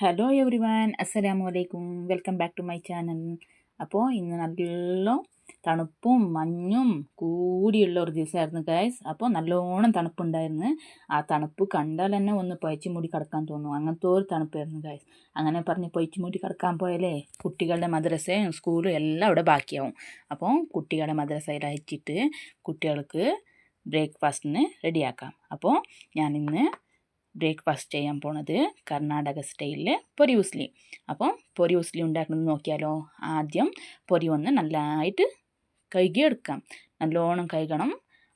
Hello every one, അസ്സലാമു അലൈക്കും. Welcome back to my channel. അപ്പോൾ ഇന്ന് നല്ല തണുപ്പും മഞ്ഞും കൂടിയുള്ള ഒരു ദിവസമായിരുന്നു ഗൈസ്. അപ്പോൾ നല്ലോണം തണുപ്പുണ്ടായിരുന്നു. ആ തണുപ്പ് കണ്ടാൽ തന്നെ ഒന്ന് പൊയച്ചു മൂടി കിടക്കാൻ തോന്നും, അങ്ങനത്തെ ഒരു തണുപ്പായിരുന്നു ഗൈസ്. അങ്ങനെ പറഞ്ഞ് പൊയച്ചു മൂടി കിടക്കാൻ പോയാലേ കുട്ടികളുടെ മദ്രസയും സ്കൂളും എല്ലാം അവിടെ ബാക്കിയാവും. അപ്പോൾ കുട്ടികളെ മദ്രസയിൽ അയച്ചിട്ട് കുട്ടികൾക്ക് ബ്രേക്ക്ഫാസ്റ്റിന് റെഡിയാക്കാം. അപ്പോൾ ഞാനിന്ന് ബ്രേക്ക്ഫാസ്റ്റ് ചെയ്യാൻ പോണത് കർണാടക സ്റ്റൈലിൽ പൊരി ഉസ്ലി. അപ്പം പൊരി ഉസ്ലി ഉണ്ടാക്കുന്നത് നോക്കിയാലോ. ആദ്യം പൊരി ഒന്ന് നല്ലതായിട്ട് കഴുകിയെടുക്കാം, നല്ലോണം കഴുകണം.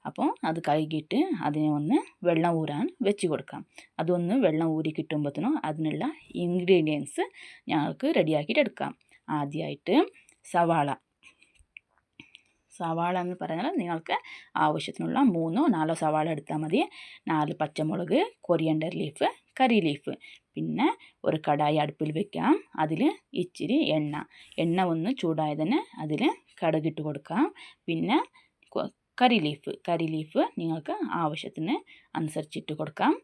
അപ്പോൾ അത് കഴുകിയിട്ട് അതിനെ ഒന്ന് വെള്ളം ഊരാൻ വെച്ച് കൊടുക്കാം. അതൊന്ന് വെള്ളം ഊരി കിട്ടുമ്പോഴത്തേനും അതിനുള്ള ഇൻഗ്രീഡിയൻസ് ഞങ്ങൾക്ക് റെഡിയാക്കിയിട്ട് എടുക്കാം. ആദ്യമായിട്ട് സവാള എന്ന് പറഞ്ഞാൽ നിങ്ങൾക്ക് ആവശ്യത്തിനുള്ള 3-4 സവാള എടുത്താൽ മതി. 4 പച്ചമുളക്, കൊറിയൻഡർ ലീഫ്, കറി ലീഫ്. പിന്നെ ഒരു കടായി അടുപ്പിൽ വെക്കാം. അതിൽ ഇച്ചിരി എണ്ണ ഒന്ന് ചൂടായതിന് അതിൽ കടുകിട്ട് കൊടുക്കാം. പിന്നെ കറി ലീഫ് നിങ്ങൾക്ക് ആവശ്യത്തിന് അനുസരിച്ചിട്ട് കൊടുക്കാം.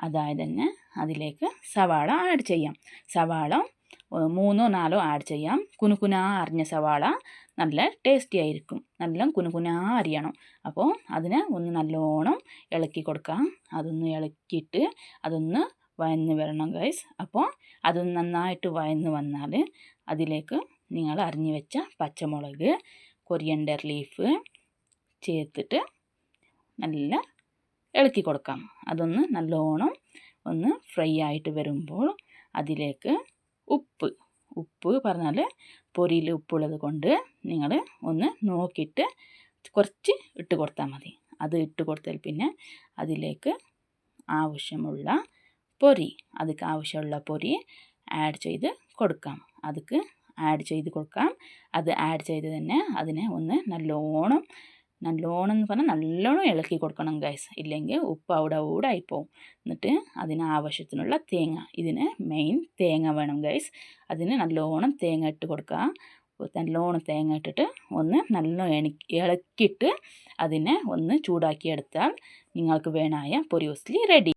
അതായത് തന്നെ അതിലേക്ക് സവാള ആഡ് ചെയ്യാം. സവാള 3-4 ആഡ് ചെയ്യാം. കുനുകുനാ അരിഞ്ഞ സവാള നല്ല ടേസ്റ്റി ആയിരിക്കും. നല്ല കുനുകുനാ അരിയണം. അപ്പോൾ അതിനെ ഒന്ന് നല്ലോണം ഇളക്കി കൊടുക്കാം. അതൊന്ന് ഇളക്കിയിട്ട് അതൊന്ന് വഴന്ന് വരണം ഗൈസ്. അപ്പോൾ അത് നന്നായിട്ട് വഴന്ന് വന്നാൽ അതിലേക്ക് നിങ്ങൾ അരിഞ്ഞു വെച്ച പച്ചമുളക്, കൊറിയൻഡർ ലീഫ് ചേർത്തിട്ട് നല്ല ഇളക്കി കൊടുക്കാം. അതൊന്ന് നല്ലോണം ഒന്ന് ഫ്രൈ ആയിട്ട് വരുമ്പോൾ അതിലേക്ക് ഉപ്പ് പറഞ്ഞാൽ പൊരിയിൽ ഉപ്പുള്ളത് കൊണ്ട് നിങ്ങൾ ഒന്ന് നോക്കിയിട്ട് കുറച്ച് ഇട്ട് കൊടുത്താൽ മതി. അത് ഇട്ട് കൊടുത്താൽ പിന്നെ അതിലേക്ക് ആവശ്യമുള്ള പൊരി ആഡ് ചെയ്ത് കൊടുക്കാം. അത് ആഡ് ചെയ്ത് തന്നെ അതിനെ ഒന്ന് നല്ലോണം എന്ന് പറഞ്ഞാൽ നല്ലോണം ഇളക്കി കൊടുക്കണം ഗൈസ്. ഇല്ലെങ്കിൽ ഉപ്പ് അവിടെ ആയിപ്പോവും. എന്നിട്ട് അതിന് ആവശ്യത്തിനുള്ള തേങ്ങ, ഇതിന് മെയിൻ തേങ്ങ വേണം ഗൈസ്. അതിന് നല്ലോണം തേങ്ങ ഇട്ട് കൊടുക്കുക. നല്ലോണം തേങ്ങ ഇട്ടിട്ട് ഒന്ന് നല്ലോണം ഇളക്കിയിട്ട് അതിനെ ഒന്ന് ചൂടാക്കിയെടുത്താൽ നിങ്ങൾക്ക് വേണമായ പൊരി ഉസ്ലി റെഡി.